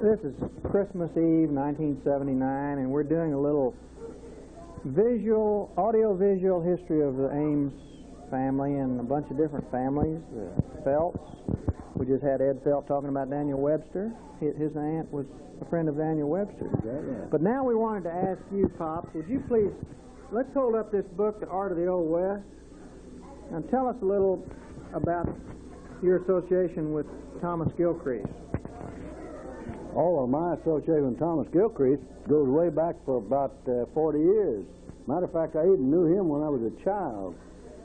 This is Christmas Eve, 1979, and we're doing a little audio-visual history of the Ames family and a bunch of different families. The Felts. We just had Ed Felt talking about Daniel Webster. His aunt was a friend of Daniel Webster. Yeah. But now we wanted to ask you, Pops, would you please, let's hold up this book, The Art of the Old West, and tell us a little about your association with Thomas Gilcrease. Oh, well, my association with Thomas Gilcrease goes way back for about 40 years. Matter of fact, I even knew him when I was a child.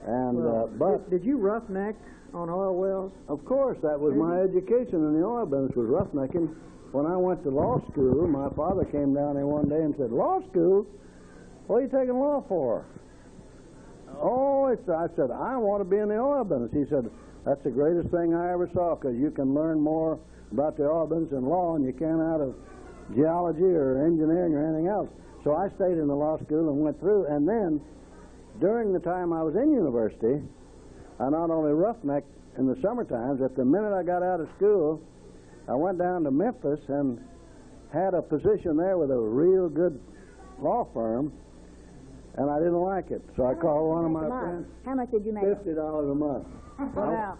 And but did you roughneck on oil wells? Of course, that was my education in the oil business, was roughnecking. When I went to law school, my father came down there one day and said, "Law school? What are you taking law for?" I said, "I want to be in the oil business." He said, "That's the greatest thing I ever saw, because you can learn more about the oil business and law than you can out of geology or engineering or anything else." So I stayed in the law school and went through, and then during the time I was in university, I not only roughnecked in the summer times, at the minute I got out of school, I went down to Memphis and had a position there with a real good law firm, and I didn't like it. So I called one of my friends. How much did you make? $50 a month. Well, now,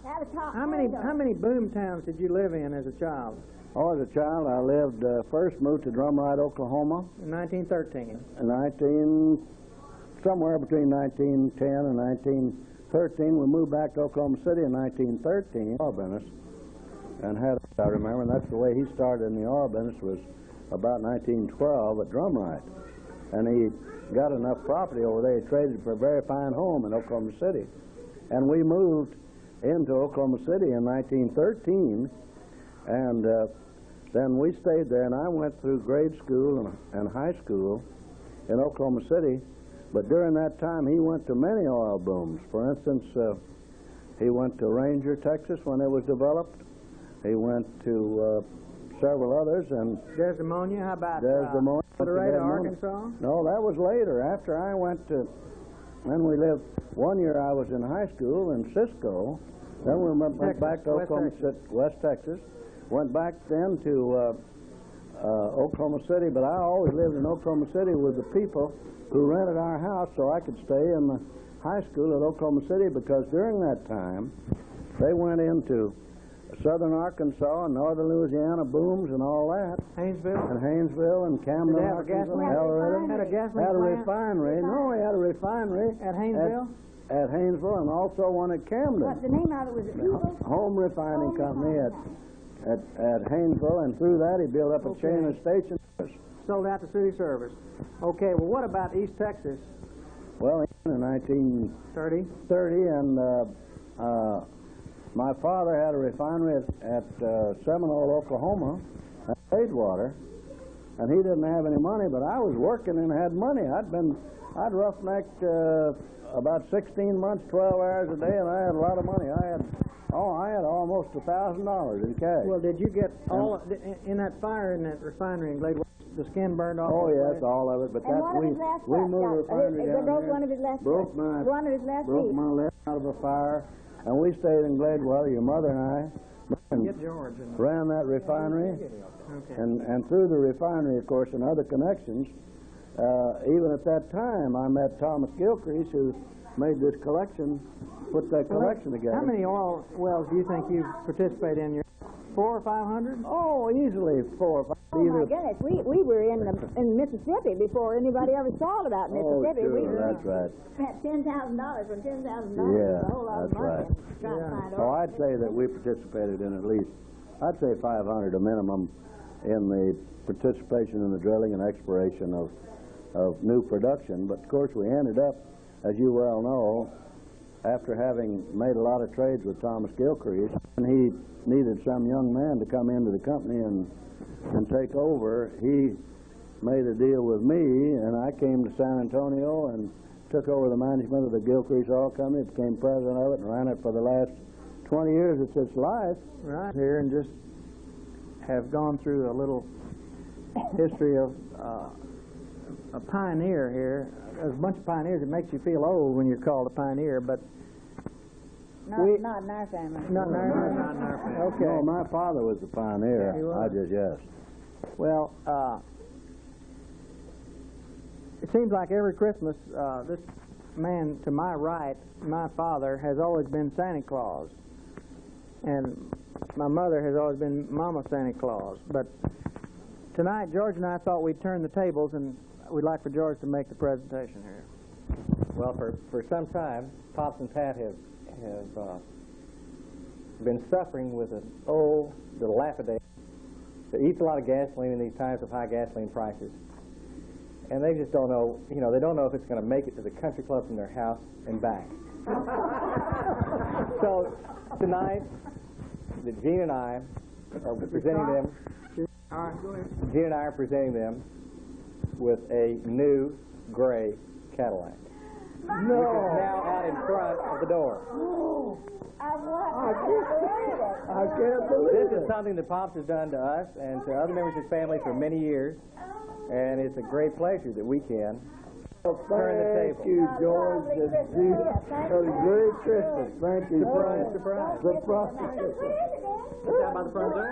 how many boom towns did you live in as a child? Oh, as a child, I lived, first moved to Drumright, Oklahoma. In 1913. Somewhere between 1910 and 1913. We moved back to Oklahoma City in 1913. Oil business, and I remember, and that's the way he started in the oil business, was about 1912 at Drumright. And he got enough property over there. He traded for a very fine home in Oklahoma City. And we moved into Oklahoma City in 1913, and then we stayed there, and I went through grade school and high school in Oklahoma City. But during that time, he went to many oil booms. For instance, he went to Ranger, Texas, when it was developed. He went to several others. And Desdemonia, how about Desdemonia, Arkansas? No, that was later. After I went to, then we lived, one year I was in high school in Cisco. Then we went back to Oklahoma City, West Texas. Went back then to Oklahoma City, but I always lived in Oklahoma City with the people who rented our house so I could stay in the high school at Oklahoma City, because during that time they went into southern Arkansas and northern Louisiana booms and all that. Haynesville and Camden, Did they have a gasoline? Had a refinery. No, he had a refinery at Haynesville. At Haynesville, and also one at Camden. What the name of it was? Home Refining Company at Haynesville, and through that he built up a chain of stations. Sold out to city service. Okay, well, what about East Texas? Well, in 1930, and my father had a refinery at Seminole, Oklahoma, at Wadewater, and he didn't have any money, but I was working and had money. I'd roughnecked about 16 months, 12 hours a day, and I had a lot of money. I had almost $1,000 in cash. Well, did you get all in that fire in that refinery in Gladewater? The skin burned off? Oh, yes, all of it. But and we moved the refinery down there. One of his left broke my left out of a fire, and we stayed in Gladewater, your mother and I, ran that refinery. Okay. And through the refinery, of course, and other connections, even at that time, I met Thomas Gilcrease, who made this collection, put that collection together. How many oil wells do you think you participate in? 400 or 500? Oh, easily 4 or 5. Oh, my goodness. We were in Mississippi before anybody ever thought about Mississippi. Oh, sure, that's right. Spent $10,000 from $10,000. Yeah, a whole lot that's of money. right. So I'd say that we participated in at least, I'd say 500 a minimum in the participation in the drilling and exploration of new production. But, of course, we ended up, as you well know, after having made a lot of trades with Thomas Gilcrease, and he needed some young man to come into the company and take over, he made a deal with me, and I came to San Antonio and took over the management of the Gilcrease Oil Company, became president of it, and ran it for the last 20 years of its life. Right here, and just have gone through a little history of a pioneer here. There's a bunch of pioneers. It makes you feel old when you're called a pioneer, but not in our family. Not in our family. Okay. No, my father was the pioneer. He was. I just, yes. Well, it seems like every Christmas, this man to my right, my father, has always been Santa Claus. And my mother has always been Mama Santa Claus. But tonight, George and I thought we'd turn the tables, and we'd like for George to make the presentation here. Well, for some time, Pops and Pat have been suffering with an old dilapidated that eats a lot of gasoline in these times of high gasoline prices. And they just don't know, they don't know if it's going to make it to the country club from their house and back. So tonight, Gene and I are presenting them. Gene and I are presenting them with a new gray Cadillac. No. Which is now out in front of the door. I can't believe it. This is something that Pops has done to us and to other members of his family for many years, and it's a great pleasure that we can turn the table. Thank you, George. That's a great Christmas. Thank you. Surprise, surprise. Surprise. What's that about the front door?